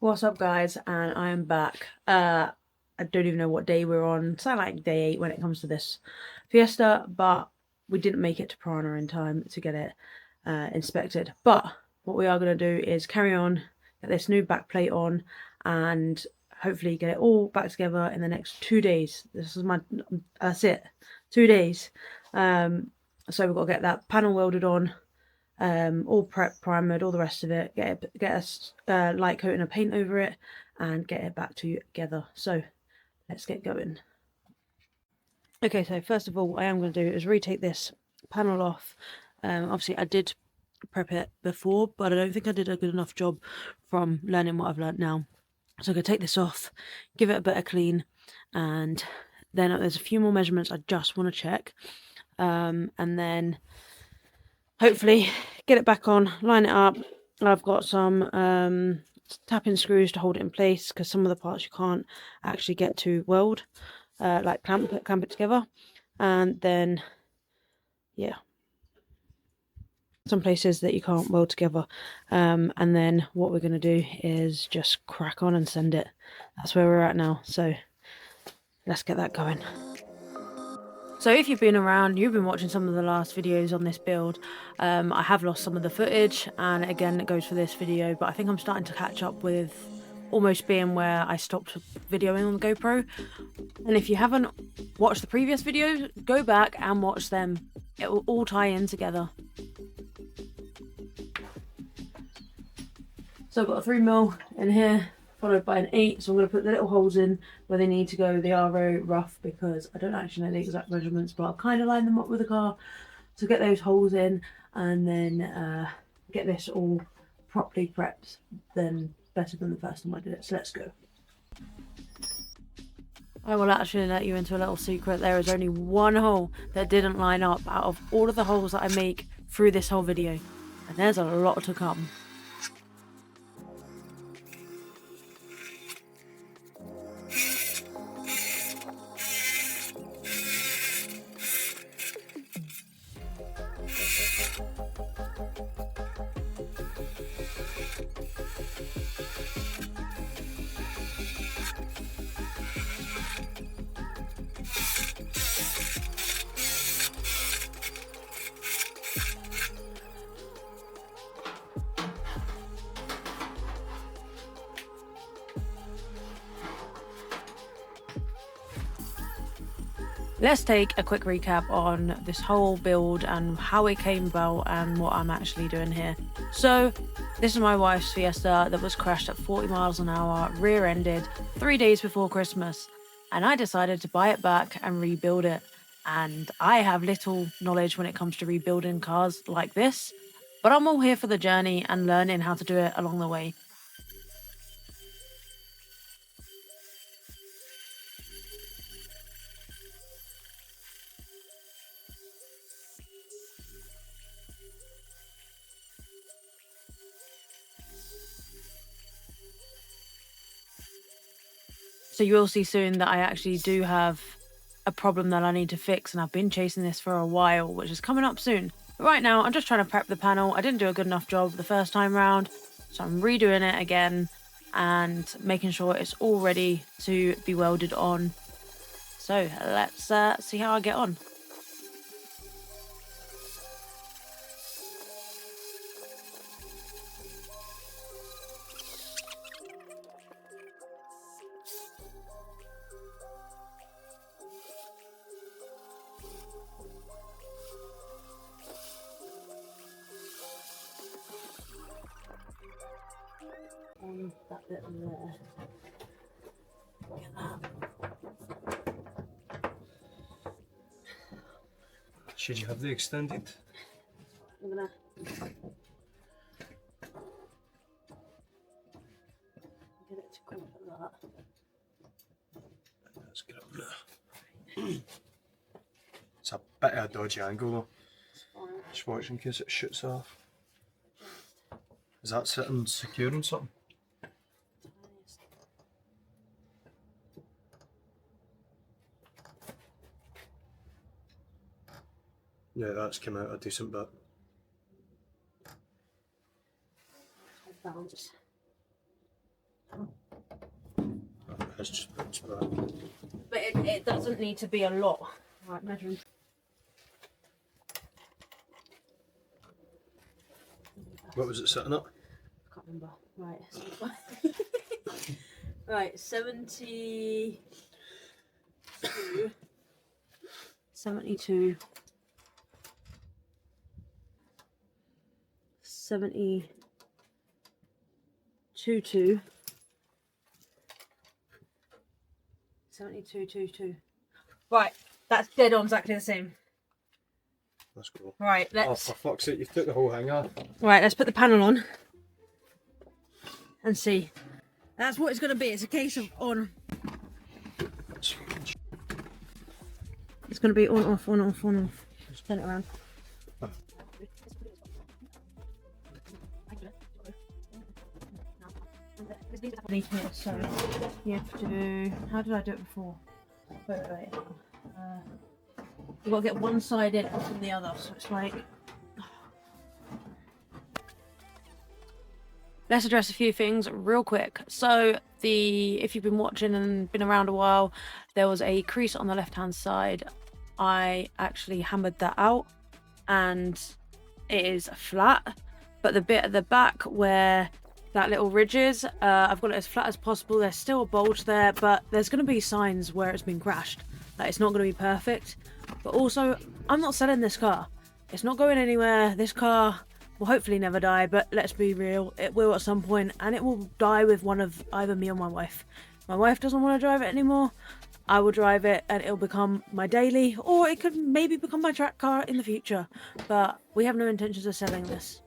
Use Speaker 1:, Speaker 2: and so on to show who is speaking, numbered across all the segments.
Speaker 1: What's up, guys? And I am back. I don't even know what day we're on. It's like day 8 when it comes to this Fiesta, but we didn't make it to Prana in time to get it inspected. But what we are going to do is carry on, get this new back plate on, and hopefully get it all back together in the next 2 days. That's it, 2 days. So we've got to get that panel welded on, all prepped, primered, all the rest of it, get a light coating of paint over it, and get it back together. So let's get going. Okay, so first of all, what I am going to do is retake this panel off. Obviously I did prep it before, but I don't think I did a good enough job from learning what I've learned now. So I'm going to take this off, give it a bit of clean, and then there's a few more measurements I just want to check, and then hopefully get it back on, line it up. I've got some tapping screws to hold it in place because some of the parts you can't actually get to weld, like clamp it together. And then, yeah, some places that you can't weld together. And then what we're going to do is just crack on and send it. That's where we're at now. So let's get that going. So if you've been around, you've been watching some of the last videos on this build. I have lost some of the footage, and again it goes for this video, but I think I'm starting to catch up with almost being where I stopped videoing on the GoPro. And if you haven't watched the previous videos, go back and watch them. It will all tie in together. So I've got a 3mm in here, followed by an 8, so I'm going to put the little holes in where they need to go. They are very rough because I don't actually know the exact measurements, but I'll kind of line them up with the car to get those holes in, and then get this all properly prepped, then better than the first time I did it. So let's go. I will actually let you into a little secret. There is only one hole that didn't line up out of all of the holes that I make through this whole video, and there's a lot to come. Let's take a quick recap on this whole build and how it came about and what I'm actually doing here. So this is my wife's Fiesta that was crashed at 40 miles an hour, rear-ended 3 days before Christmas, and I decided to buy it back and rebuild it. And I have little knowledge when it comes to rebuilding cars like this, but I'm all here for the journey and learning how to do it along the way. So you will see soon that I actually do have a problem that I need to fix, and I've been chasing this for a while, which is coming up soon. But right now, I'm just trying to prep the panel. I didn't do a good enough job the first time round, so I'm redoing it again and making sure it's all ready to be welded on. So let's see how I get on. On that bit there. Get that.
Speaker 2: Should you have the extended?
Speaker 1: I'm gonna get it to come like that.
Speaker 2: Let's get up there. It's a bit of a dodgy angle though. Just watch in case it shoots off. Is that sitting secure on something? Yeah, that's come out a decent bit.
Speaker 1: Bounce.
Speaker 2: It's just bounced back.
Speaker 1: But it doesn't need to be a lot. Right, measuring.
Speaker 2: What was it sitting at?
Speaker 1: I can't remember. Right. Right, 72. 72. 72. 7222. Right, that's dead on exactly the same.
Speaker 2: That's cool.
Speaker 1: Right,
Speaker 2: Oh,
Speaker 1: let's.
Speaker 2: for fuck's sake, you've took the whole thing off.
Speaker 1: Right, let's put the panel on and see. That's what it's going to be. It's a case of on. It's going to be on, off, on, off, on, off. Just turn it around. So you have to. How did I do it before? Wait. You've got to get one side in from the other, so it's like. Let's address a few things real quick. So if you've been watching and been around a while, there was a crease on the left hand side. I actually hammered that out and it is flat, but the bit at the back where that little ridge is, I've got it as flat as possible. There's still a bulge there, but there's going to be signs where it's been crashed. Like, it's not going to be perfect. But also, I'm not selling this car. It's not going anywhere. This car will hopefully never die, but let's be real, it will at some point, and it will die with one of either me or my wife. My wife doesn't want to drive it anymore. I will drive it and it'll become my daily, or it could maybe become my track car in the future. But we have no intentions of selling this.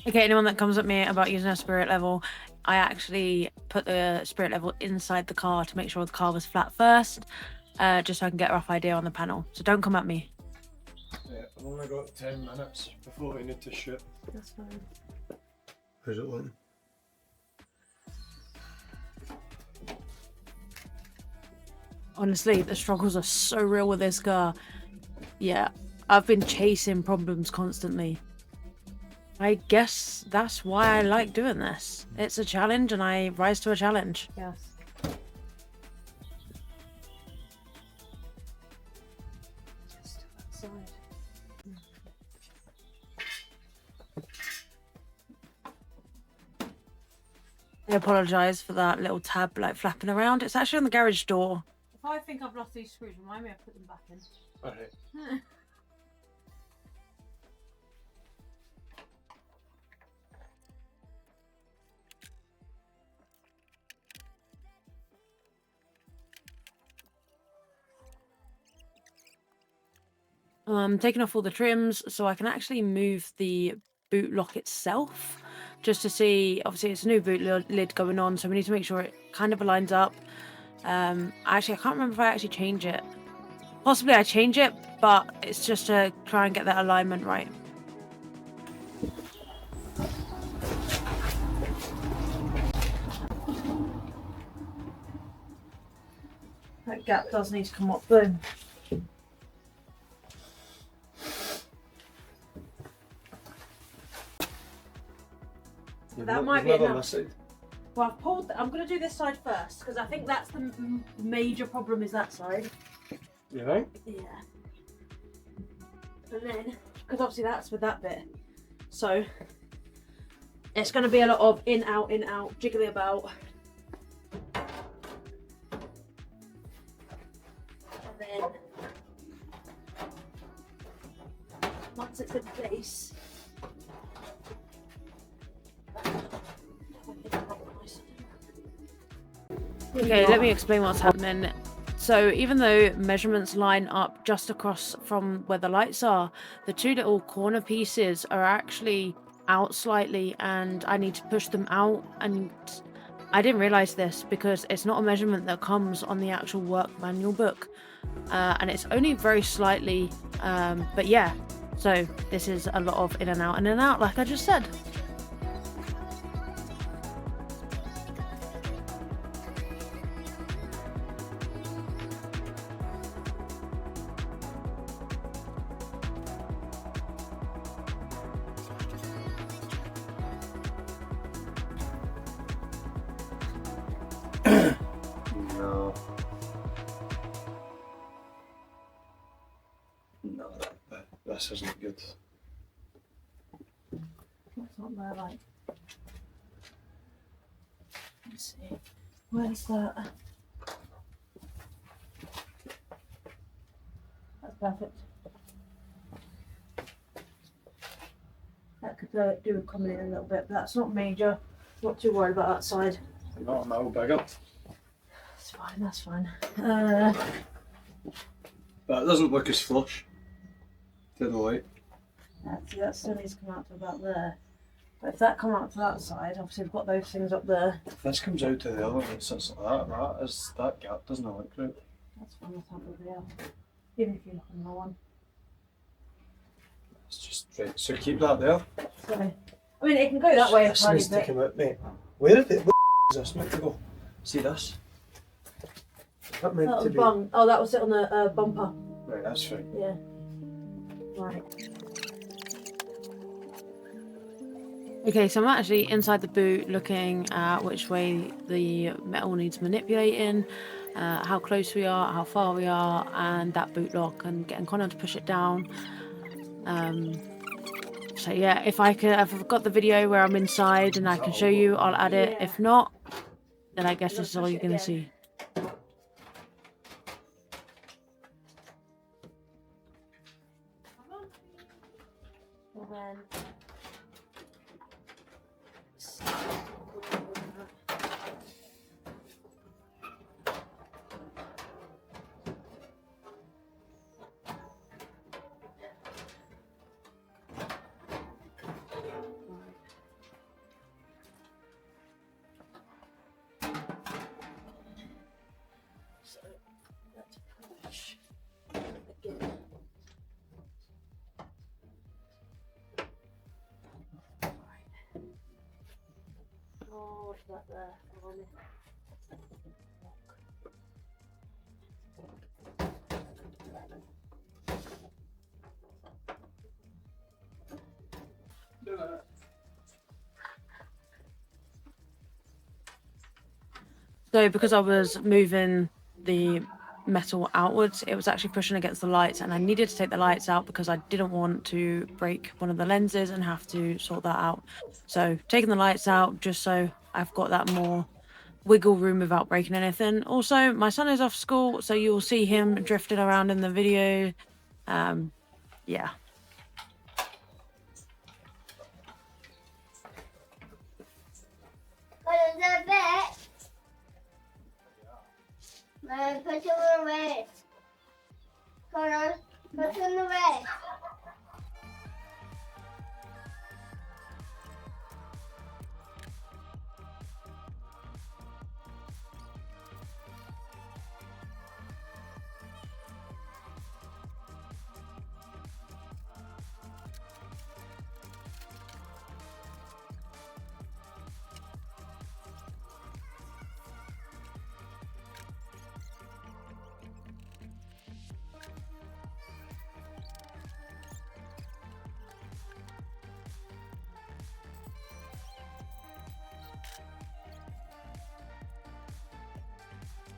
Speaker 1: Okay, anyone that comes at me about using a spirit level, I actually put the spirit level inside the car to make sure the car was flat first, just so I can get a rough idea on the panel. So don't come at me.
Speaker 2: Yeah, I've only got 10 minutes before we need to shoot.
Speaker 1: That's fine.
Speaker 2: How's it looking?
Speaker 1: Honestly, the struggles are so real with this car. Yeah, I've been chasing problems constantly. I guess that's why I like doing this. It's a challenge and I rise to a challenge. Yes. Just outside. I apologise for that little tab like flapping around. It's actually on the garage door. If I think I've lost these screws, remind me I put them back in.
Speaker 2: Alright.
Speaker 1: I'm taking off all the trims so I can actually move the boot lock itself, just to see. Obviously it's a new boot lid going on, so we need to make sure it kind of aligns up. Actually, I can't remember if I actually change it. Possibly I change it, but it's just to try and get that alignment right. That gap does need to come up though. That might be enough. Well, I've pulled. I'm going to do this side first because I think that's the major problem. Is that side?
Speaker 2: You think?
Speaker 1: Yeah. And then, because obviously that's with that bit, so it's going to be a lot of in out, jiggly about, and then once it's in place. Okay, let me explain what's happening. So So even though measurements line up just across from where the lights are, the two little corner pieces are actually out slightly, and I need to push them out. And I didn't realize this because it's not a measurement that comes on the actual work manual book, and it's only very slightly, but yeah, so this is a lot of in and out like I just said.
Speaker 2: No. No, this isn't good.
Speaker 1: What's not there, like? Let's see. Where's that? That's perfect. That could do with coming in a little bit, but that's not major. Not too worried about that side.
Speaker 2: Not a mile bigger.
Speaker 1: That's fine, that's fine.
Speaker 2: But it doesn't look as flush to the light.
Speaker 1: That still needs to come out to about there. But if that come out to that side, obviously we've got those things up there.
Speaker 2: If this comes out to the other one and sits like that gap doesn't look right.
Speaker 1: That's fine, that's not really out. Even if you look on the one.
Speaker 2: It's just right. So keep that there.
Speaker 1: So, I mean, it can go that way a
Speaker 2: This
Speaker 1: tiny
Speaker 2: needs to
Speaker 1: bit.
Speaker 2: come out, mate. Where is this meant to go? See this? That meant
Speaker 1: Oh,
Speaker 2: to be.
Speaker 1: bung. Oh, that was it on the bumper.
Speaker 2: Right, that's fine.
Speaker 1: Yeah. Right. Okay, so I'm actually inside the boot looking at which way the metal needs manipulating, how close we are, how far we are, and that boot lock, and getting Connor to push it down. So yeah, if I've got the video where I'm inside and I can show you, I'll add it. If not, then I guess this is all you're going to see. Oh, what's that there? So because I was moving the metal outwards, it was actually pushing against the lights, and I needed to take the lights out because I didn't want to break one of the lenses and have to sort that out. So taking the lights out just so I've got that more wiggle room without breaking anything. Also, my son is off school, so you'll see him drifting around in the video. Yeah.
Speaker 3: Put it away. Connor, put it away.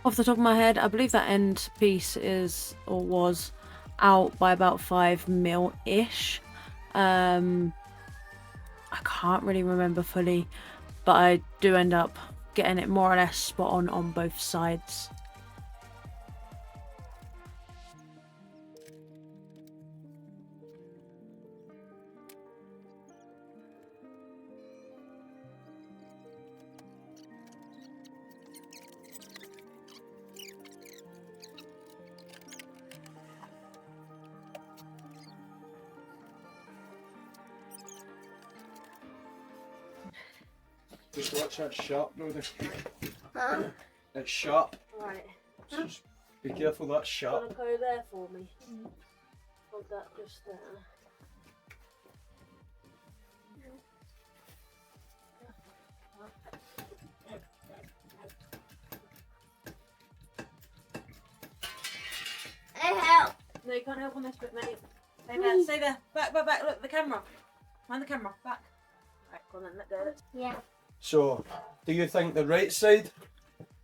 Speaker 1: Off the top of my head, I believe that end piece is, or was, out by about 5 mil-ish. I can't really remember fully, but I do end up getting it more or less spot on both sides.
Speaker 2: Just watch that sharp, Brody.
Speaker 3: Huh?
Speaker 2: It's sharp.
Speaker 1: Right.
Speaker 2: Just be careful, that's sharp.
Speaker 1: Wanna go there for me? Hold that just there.
Speaker 3: I help.
Speaker 1: No, you can't help on this bit, mate. Stay there, stay there. Back, back, back. Look, the camera. Mind the camera. Back. Right, go on then, let go.
Speaker 3: Yeah.
Speaker 2: So, do you think the right side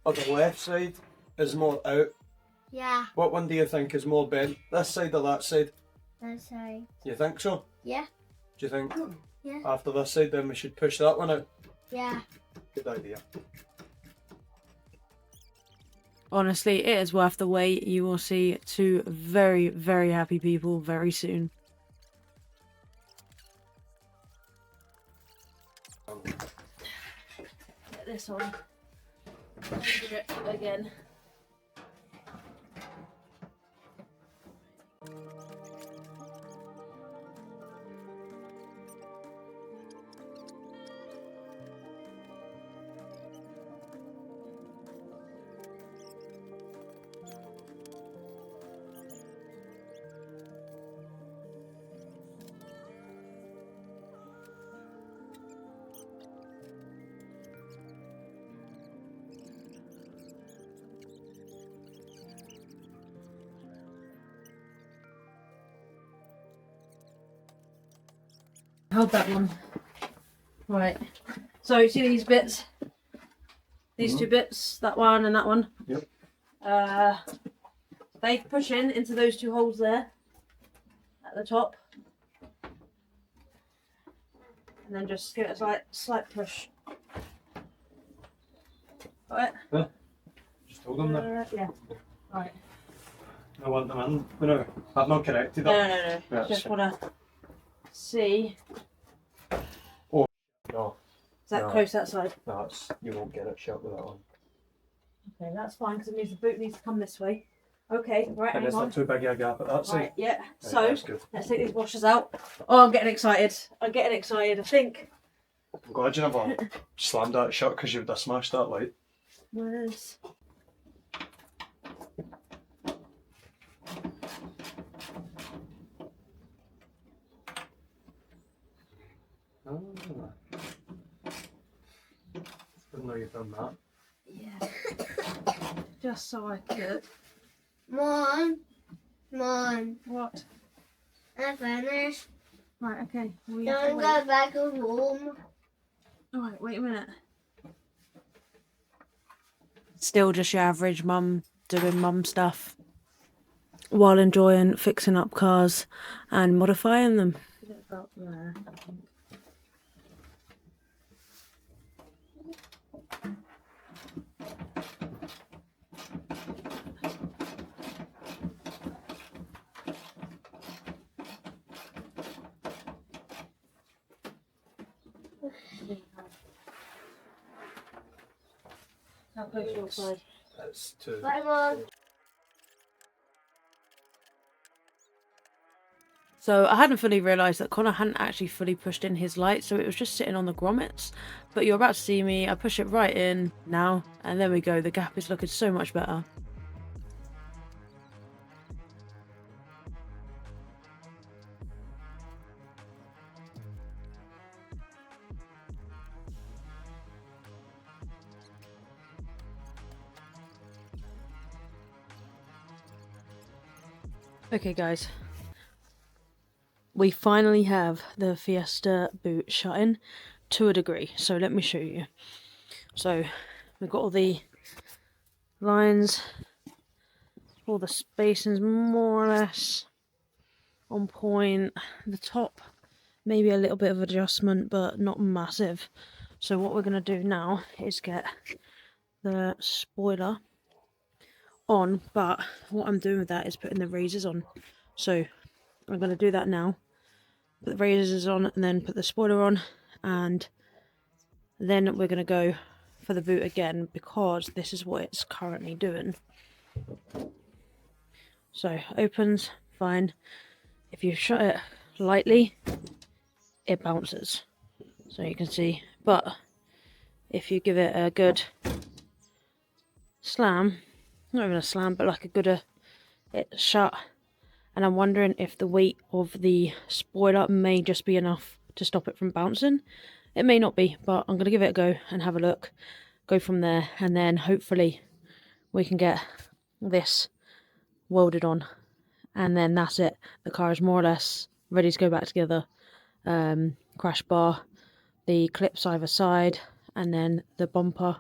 Speaker 2: or the left side is more out?
Speaker 3: Yeah.
Speaker 2: What one do you think is more bent? This side or that side?
Speaker 3: That's right.
Speaker 2: You think so?
Speaker 3: Yeah.
Speaker 2: Do you think
Speaker 3: Yeah.
Speaker 2: after this side then we should push that one out?
Speaker 3: Yeah.
Speaker 2: Good idea.
Speaker 1: Honestly, it is worth the wait. You will see two very, very happy people very soon. Get this on. Again. Hold that one. Right. So you see these bits? These two bits, that one and that one.
Speaker 2: Yep.
Speaker 1: They push in into those two holes there at the top, and then just give it a slight push. Got it?
Speaker 2: Just hold them there.
Speaker 1: Yeah. Right.
Speaker 2: I want them in. No, I've not corrected
Speaker 1: No,
Speaker 2: that.
Speaker 1: no, no.
Speaker 2: That's
Speaker 1: Just
Speaker 2: fine.
Speaker 1: want to see.
Speaker 2: No,
Speaker 1: Is that
Speaker 2: No.
Speaker 1: close that side?
Speaker 2: that's, you won't get it shut with that one.
Speaker 1: Okay, that's fine because it means the boot needs to come this way. Okay, right,
Speaker 2: And
Speaker 1: hang
Speaker 2: is
Speaker 1: on.
Speaker 2: there too big a gap at that side?
Speaker 1: Right, yeah.
Speaker 2: Right,
Speaker 1: So
Speaker 2: that's good.
Speaker 1: let's take these washers out. Oh, I'm getting excited. I'm getting excited. I think.
Speaker 2: I'm glad you never slammed that shut because you would have smashed that light.
Speaker 1: Where's...
Speaker 2: Didn't know you'd done that.
Speaker 1: Yeah. Just so I could.
Speaker 3: Mom. Mom.
Speaker 1: What?
Speaker 3: I finished.
Speaker 1: Right, okay. We have to
Speaker 3: Don't
Speaker 1: wait.
Speaker 3: go back home.
Speaker 1: Alright, wait a minute. Still just your average mum doing mum stuff while enjoying fixing up cars and modifying them. About there. How close your side?
Speaker 2: That's too.
Speaker 3: Bye, Mom.
Speaker 1: So I hadn't fully realised that Connor hadn't actually fully pushed in his light, so it was just sitting on the grommets. But you're about to see me, I push it right in now, and there we go, the gap is looking so much better. Okay guys, we finally have the Fiesta boot shut in to a degree, so let me show you. So we've got all the lines, all the spacings more or less on point. The top, maybe a little bit of adjustment, but not massive. So what we're going to do now is get the spoiler on, but what I'm doing with that is putting the razors on. So I'm going to do that now. Put the razors on and then put the spoiler on, and then we're going to go for the boot again because this is what it's currently doing. So opens, fine. If you shut it lightly, it bounces. So you can see, but if you give it a good slam, not even a slam, but like a good it's shut. And I'm wondering if the weight of the spoiler may just be enough to stop it from bouncing. It may not be, but I'm going to give it a go and have a look, go from there, and then hopefully we can get this welded on, and then that's it. The car is more or less ready to go back together. Crash bar, the clips either side, and then the bumper,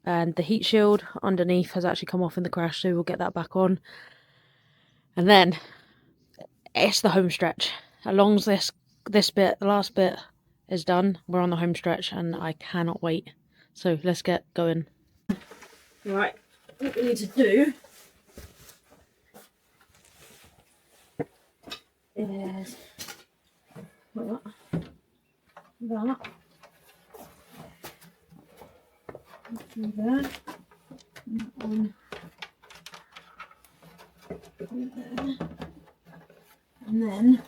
Speaker 1: and the heat shield underneath has actually come off in the crash, so we'll get that back on. And then it's the home stretch. As long as this bit, the last bit, is done, we're on the home stretch, and I cannot wait. So let's get going. Right, what we need to do is put that, through there, and that one through there, and then,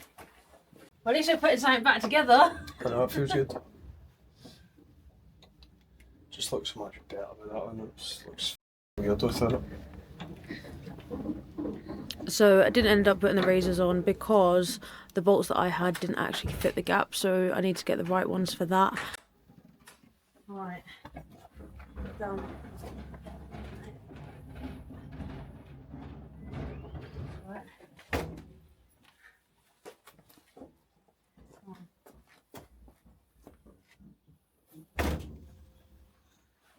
Speaker 1: well, at least we're putting something back together.
Speaker 2: I know, it feels good. Just looks much better with that one. It just looks weird without it.
Speaker 1: So I didn't end up putting the razors on because the bolts that I had didn't actually fit the gap, so I need to get the right ones for that. Alright, done. Right.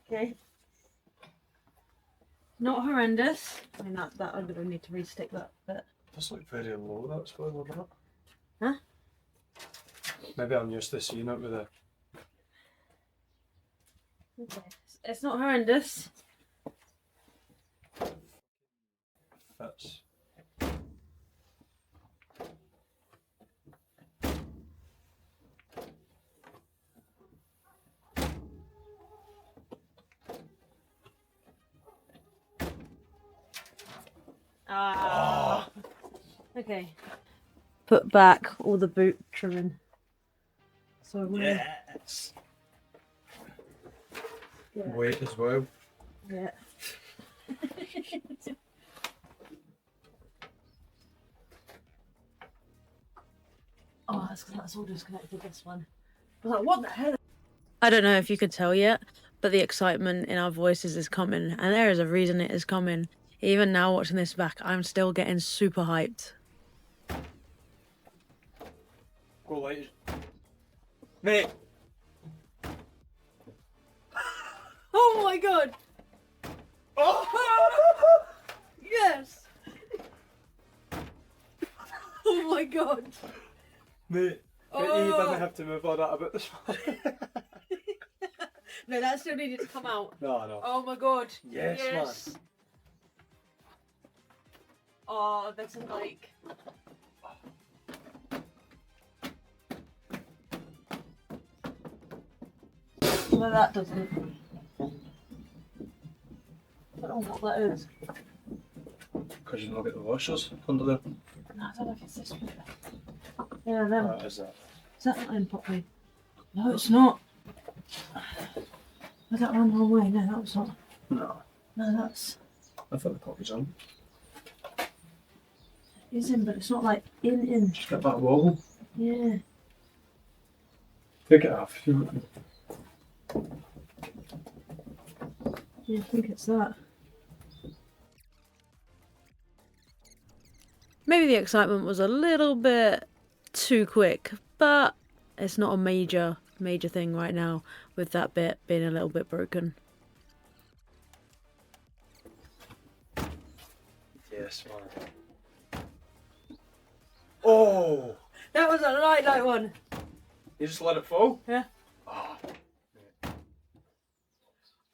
Speaker 1: Okay. Not horrendous. I mean that I'm gonna need to restick that bit.
Speaker 2: Does look very low, that spoiler, doesn't it?
Speaker 1: Huh?
Speaker 2: Maybe I'm used to seeing it with a...
Speaker 1: Okay. It's not horrendous.
Speaker 2: Fits.
Speaker 1: Ah. Okay. Put back all the boot trimming. So I'm gonna,
Speaker 2: Yes! Weight as well.
Speaker 1: yeah. Oh, that's all disconnected, this one. I was like, what the hell? I don't know if you could tell yet, but the excitement in our voices is coming, and there is a reason it is coming. Even now watching this back, I'm still getting super hyped.
Speaker 2: Go light. Mate!
Speaker 1: Oh my god!
Speaker 2: Oh!
Speaker 1: Yes! Oh my god!
Speaker 2: Mate, but you didn't have to move all that about this one.
Speaker 1: No, that still needed to come out.
Speaker 2: No.
Speaker 1: Oh my god.
Speaker 2: Yes, man.
Speaker 1: Oh, that's like... No, that doesn't. I don't know what that is.
Speaker 2: Because you've not got the washers under there.
Speaker 1: No, I don't know if it's this bit. Yeah, them.
Speaker 2: What is that?
Speaker 1: Is that not in properly? No, it's not. Was that one the wrong way? No, that was not.
Speaker 2: No.
Speaker 1: No, that's...
Speaker 2: I thought the top was on.
Speaker 1: It's in, but it's not like in.
Speaker 2: Just got that wobble.
Speaker 1: Yeah.
Speaker 2: Take it off.
Speaker 1: Yeah, I think it's that. Maybe the excitement was a little bit too quick, but it's not a major thing right now with that bit being a little bit broken.
Speaker 2: Yes, man. Oh!
Speaker 1: That was a light one.
Speaker 2: You just let it fall?
Speaker 1: Yeah.
Speaker 2: Oh.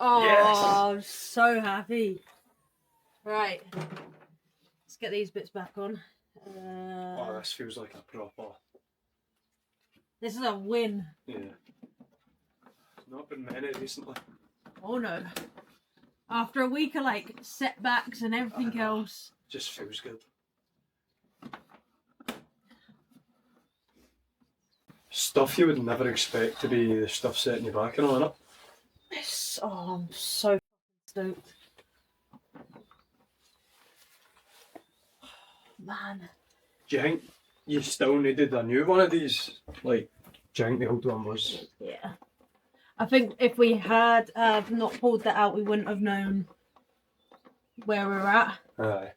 Speaker 1: Oh,
Speaker 2: Yes.
Speaker 1: I'm so happy. Right. Let's get these bits back on.
Speaker 2: Oh, this feels like a proper...
Speaker 1: This is a win.
Speaker 2: Yeah. Not been many recently.
Speaker 1: Oh no. After a week of like setbacks and everything else.
Speaker 2: Just feels good. Stuff you would never expect to be the stuff setting you back and all, innit?
Speaker 1: It's Yes. Oh, I'm so stoked. Man.
Speaker 2: Do you think you still needed a new one of these? Like, do you think the old one was?
Speaker 1: Yeah. I think if we had not pulled that out, we wouldn't have known where we're at.
Speaker 2: Aye.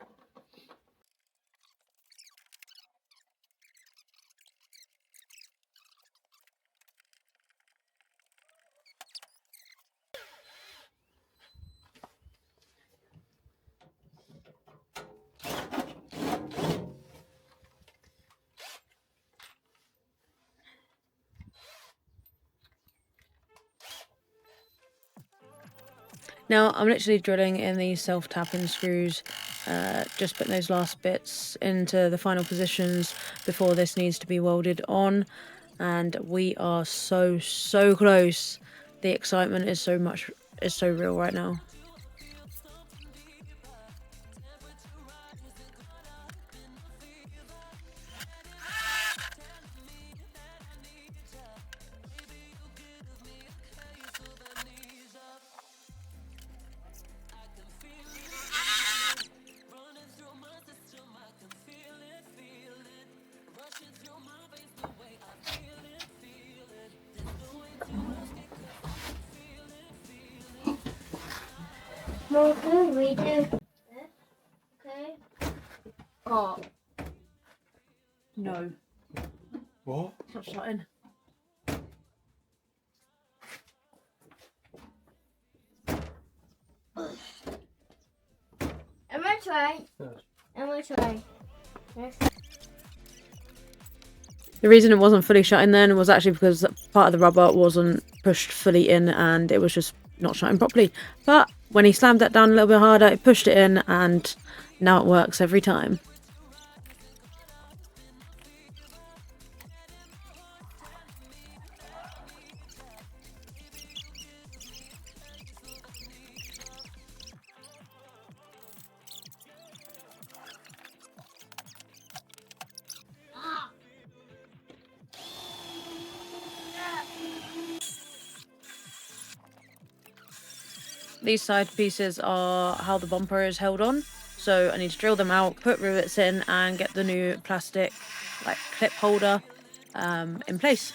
Speaker 1: Now I'm literally drilling in these self-tapping screws, just putting those last bits into the final positions before this needs to be welded on, and we are so close. The excitement is so real right now.
Speaker 3: More good reader. Okay.
Speaker 1: Oh no,
Speaker 2: What?
Speaker 1: it's not shutting.
Speaker 3: I'm gonna try.
Speaker 2: Yes.
Speaker 3: I'm gonna try. Yes.
Speaker 1: The reason it wasn't fully shutting then was actually because part of the rubber wasn't pushed fully in and it was just not shutting properly. But when he slammed that down a little bit harder, it pushed it in and now it works every time. These side pieces are how the bumper is held on. So I need to drill them out, put rivets in and get the new plastic like clip holder in place.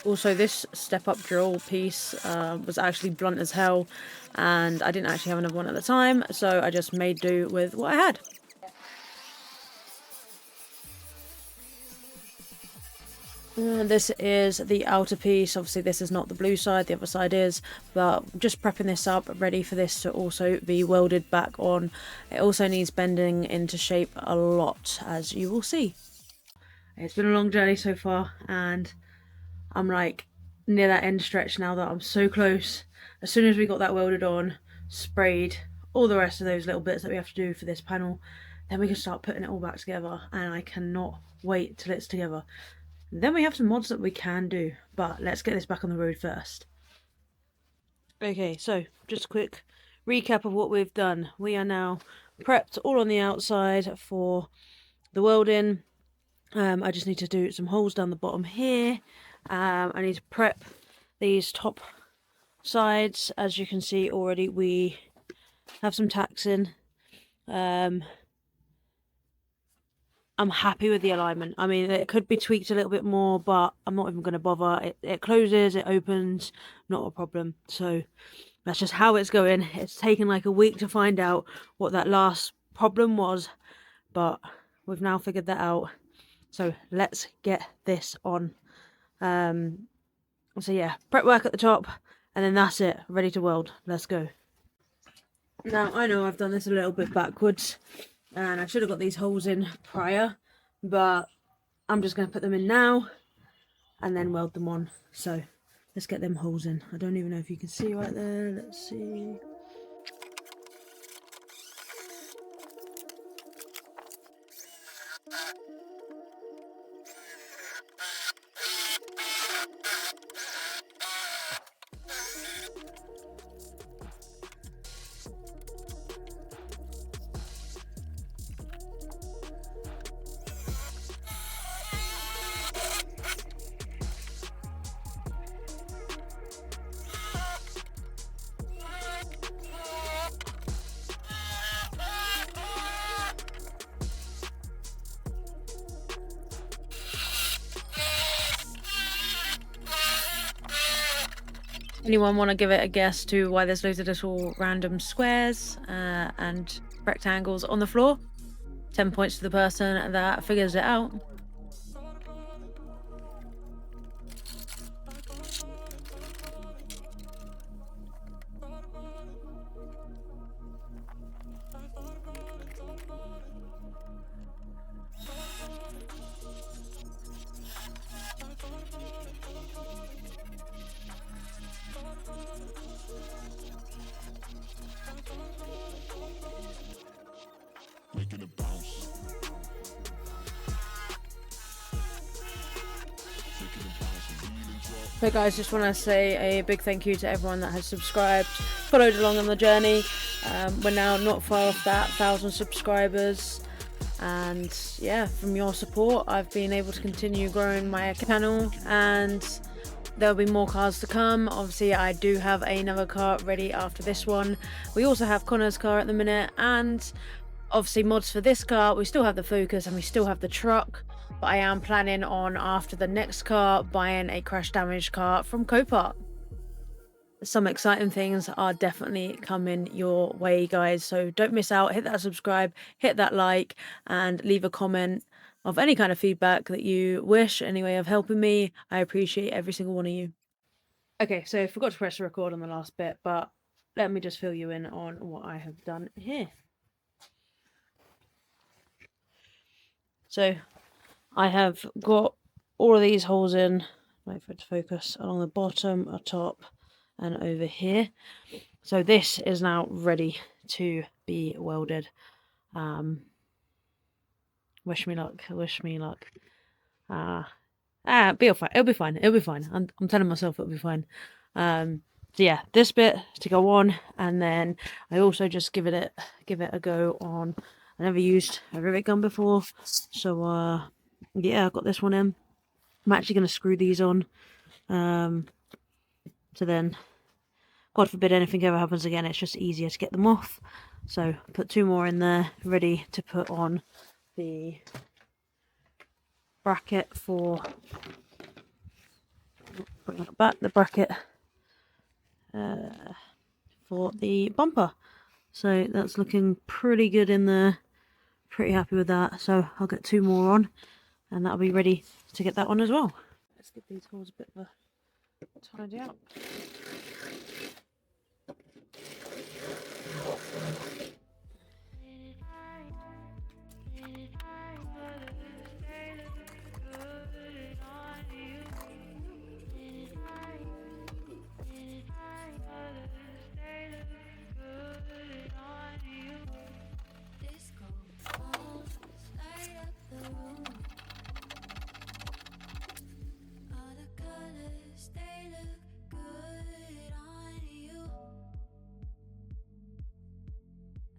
Speaker 1: Also, this step-up drill piece was actually blunt as hell and I didn't actually have another one at the time, so I just made do with what I had. This is the outer piece. Obviously this is not the blue side, the other side is, but just prepping this up, ready for this to also be welded back on. It also needs bending into shape a lot, as you will see. It's been a long journey so far and I'm like near that end stretch now that I'm so close. As soon as we got that welded on, sprayed, all the rest of those little bits that we have to do for this panel, then we can start putting it all back together and I cannot wait till it's together. Then we have some mods that we can do, but let's get this back on the road first. Okay, so just a quick recap of what we've done. We are now prepped all on the outside for the welding. I just need to do some holes down the bottom here. I need to prep these top sides. As you can see already, we have some tacks in. I'm happy with the alignment. I mean, it could be tweaked a little bit more, but I'm not even going to bother. It closes, it opens, not a problem. So that's just how it's going. It's taken like a week to find out what that last problem was, but we've now figured that out. So let's get this on. So yeah, prep work at the top, and then that's it, ready to weld. Let's go. Now, I know I've done this a little bit backwards, and I should have got these holes in prior, but I'm just going to put them in now, and then weld them on. So, let's get them holes in. I don't even know if you can see right there. Let's see. Anyone want to give it a guess to why there's loads of little random squares and rectangles on the floor? 10 points to the person that figures it out. So guys, just want to say a big thank you to everyone that has subscribed, followed along on the journey. We're now not far off that 1,000 subscribers, and yeah, from your support I've been able to continue growing my channel, and there'll be more cars to come. Obviously I do have another car ready after this one. We also have Connor's car at the minute, and obviously mods for this car. We still have the Focus and we still have the truck, but I am planning on, after the next car, buying a crash damaged car from Copart. Some exciting things are definitely coming your way, guys, so don't miss out. Hit that subscribe, hit that like, and leave a comment of any kind of feedback that you wish, any way of helping me. I appreciate every single one of you. Okay, so I forgot to press record on the last bit, but let me just fill you in on what I have done here. So I have got all of these holes in, wait for it to focus, along the bottom, a top, and over here. So this is now ready to be welded. Wish me luck, wish me luck. It'll be fine, it'll be fine. I'm telling myself it'll be fine. So yeah, this bit to go on, and then I also just give it a go on. I never used a rivet gun before, so yeah, I got this one in. I'm actually going to screw these on, so then, God forbid anything ever happens again, it's just easier to get them off. So put 2 more in there, ready to put on the bracket for, bring it back, the bracket for the bumper. So that's looking pretty good in there. Pretty happy with that. So I'll get 2 more on, and that'll be ready to get that on as well. Let's give these holes a bit of a tidy up.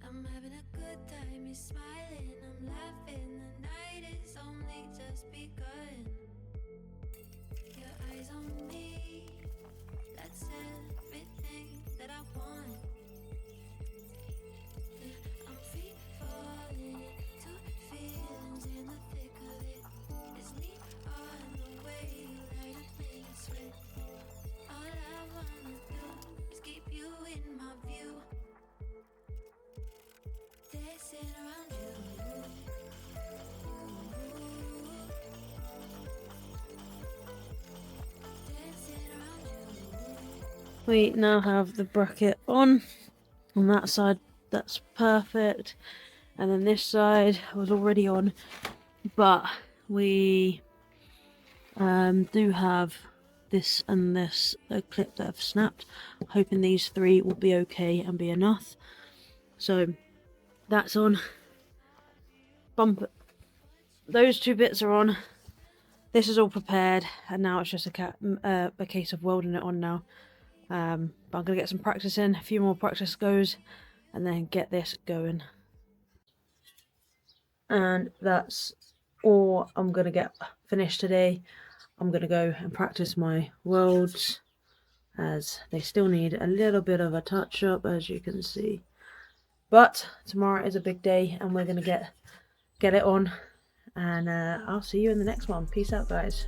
Speaker 4: I'm having a good time, you're smiling, I'm laughing, the night is only just begun. Your eyes on me, that's everything that I want. I'm free falling to feelings in the thick of it. It's neat on the way you light up in your sweat. All I wanna do is keep you in my view. Dancing around you. Dancing around you.
Speaker 1: We now have the bracket on that side. That's perfect. And then this side was already on, but we do have this and this clip that have snapped. Hoping these 3 will be okay and be enough. So that's on. Bumper, those 2 bits are on. This is all prepared, and now it's just a case of welding it on now. But I'm gonna get some practice in, a few more practice goes, and then get this going. And that's all I'm gonna get finished today. I'm gonna go and practice my welds, as they still need a little bit of a touch up, as you can see. But tomorrow is a big day, and we're gonna get it on, and I'll see you in the next one. Peace out, guys.